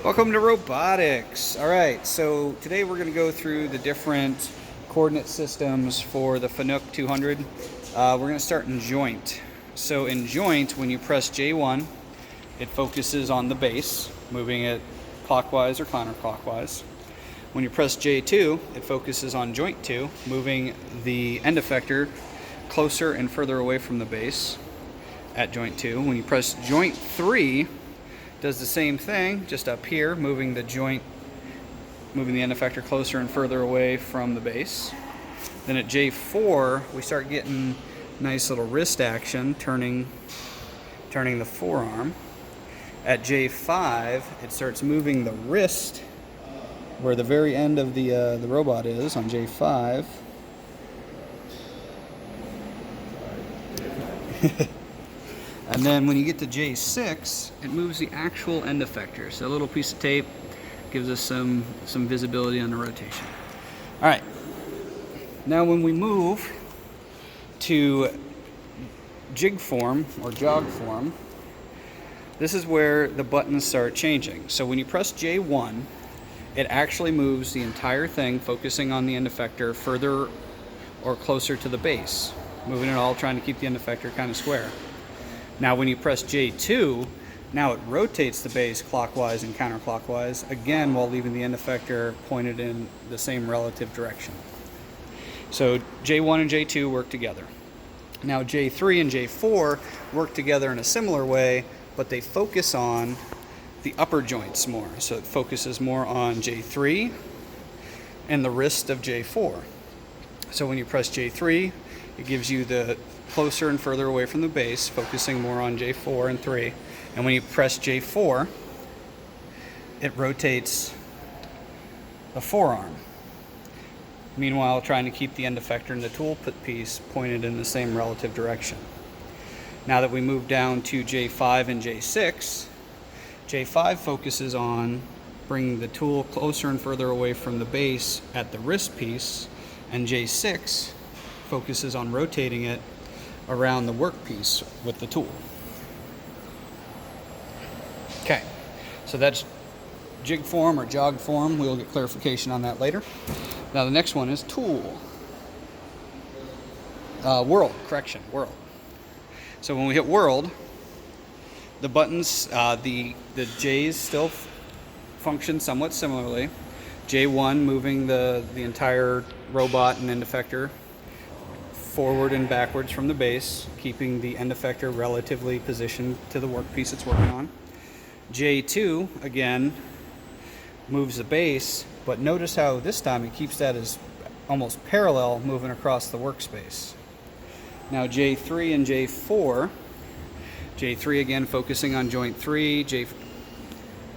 Welcome to robotics. All right, so today we're going to go through the different coordinate systems for the FANUC 200. We're going to start in joint. So in joint, when you press J1, it focuses on the base, moving it clockwise or counterclockwise. When you press J2, it focuses on joint 2, moving the end effector closer and further away from the base at joint 2. When you press joint 3, does the same thing, just up here, moving the end effector closer and further away from the base. Then at J4, we start getting nice little wrist action, turning the forearm. At J5, it starts moving the wrist where the very end of the robot is on J5. And then when you get to J6, it moves the actual end effector. So a little piece of tape gives us some visibility on the rotation. All right. Now when we move to jig form or jog form, this is where the buttons start changing. So when you press J1, it actually moves the entire thing, focusing on the end effector further or closer to the base, moving it all, trying to keep the end effector kind of square. Now when you press J2, now it rotates the base clockwise and counterclockwise, again while leaving the end effector pointed in the same relative direction. So J1 and J2 work together. Now J3 and J4 work together in a similar way, but they focus on the upper joints more. So it focuses more on J3 and the wrist of J4. So when you press J3, it gives you the closer and further away from the base, focusing more on J4 and 3. And when you press J4, it rotates the forearm. Meanwhile, trying to keep the end effector and the tool piece pointed in the same relative direction. Now that we move down to J5 and J6, J5 focuses on bringing the tool closer and further away from the base at the wrist piece, and J6 focuses on rotating it around the workpiece with the tool. Okay, so that's jig form or jog form. We'll get clarification on that later. Now the next one is tool. World. So when we hit world, the buttons, the J's still function somewhat similarly. J1 moving the entire robot and end effector forward and backwards from the base, keeping the end effector relatively positioned to the workpiece it's working on. J2, again, moves the base, but notice how this time it keeps that as almost parallel moving across the workspace. Now J3 and J4, J3 again focusing on joint 3,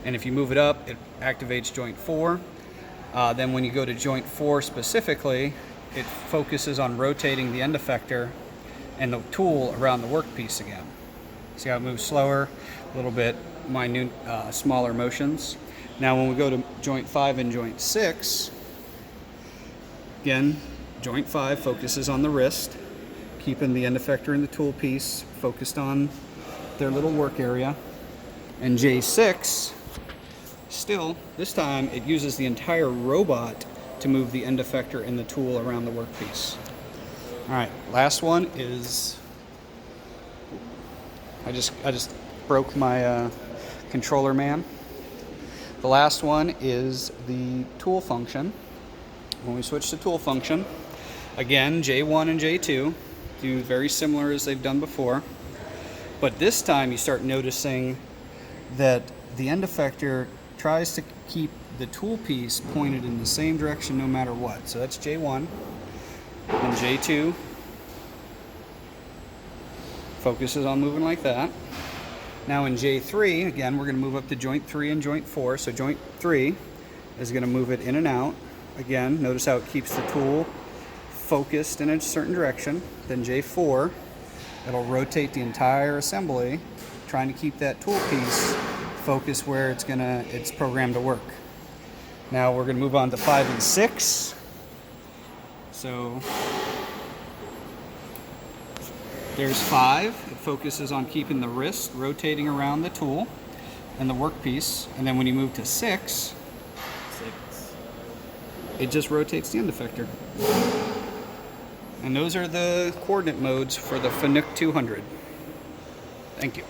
and if you move it up, it activates joint 4. Then when you go to joint 4 specifically, it focuses on rotating the end effector and the tool around the workpiece again. See how it moves slower, a little bit minute, smaller motions. Now when we go to joint 5 and joint 6, again, joint 5 focuses on the wrist, keeping the end effector and the tool piece focused on their little work area. And J6, still, this time it uses the entire robot to move the end effector and the tool around the workpiece. All right, last one is, I just broke my controller man. The last one is the tool function. When we switch to tool function, again, J1 and J2 do very similar as they've done before, but this time you start noticing that the end effector tries to keep the tool piece pointed in the same direction no matter what. So that's J1, and J2 focuses on moving like that. Now in J3, again, we're going to move up to joint 3 and joint 4. So joint 3 is going to move it in and out. Again, notice how it keeps the tool focused in a certain direction. Then J4, it'll rotate the entire assembly, trying to keep that tool piece focused where it's programmed to work. Now we're going to move on to 5 and 6. So there's 5. It focuses on keeping the wrist rotating around the tool. and the workpiece, and then when you move to 6, it just rotates the end effector. And those are the coordinate modes for the FANUC 200. Thank you.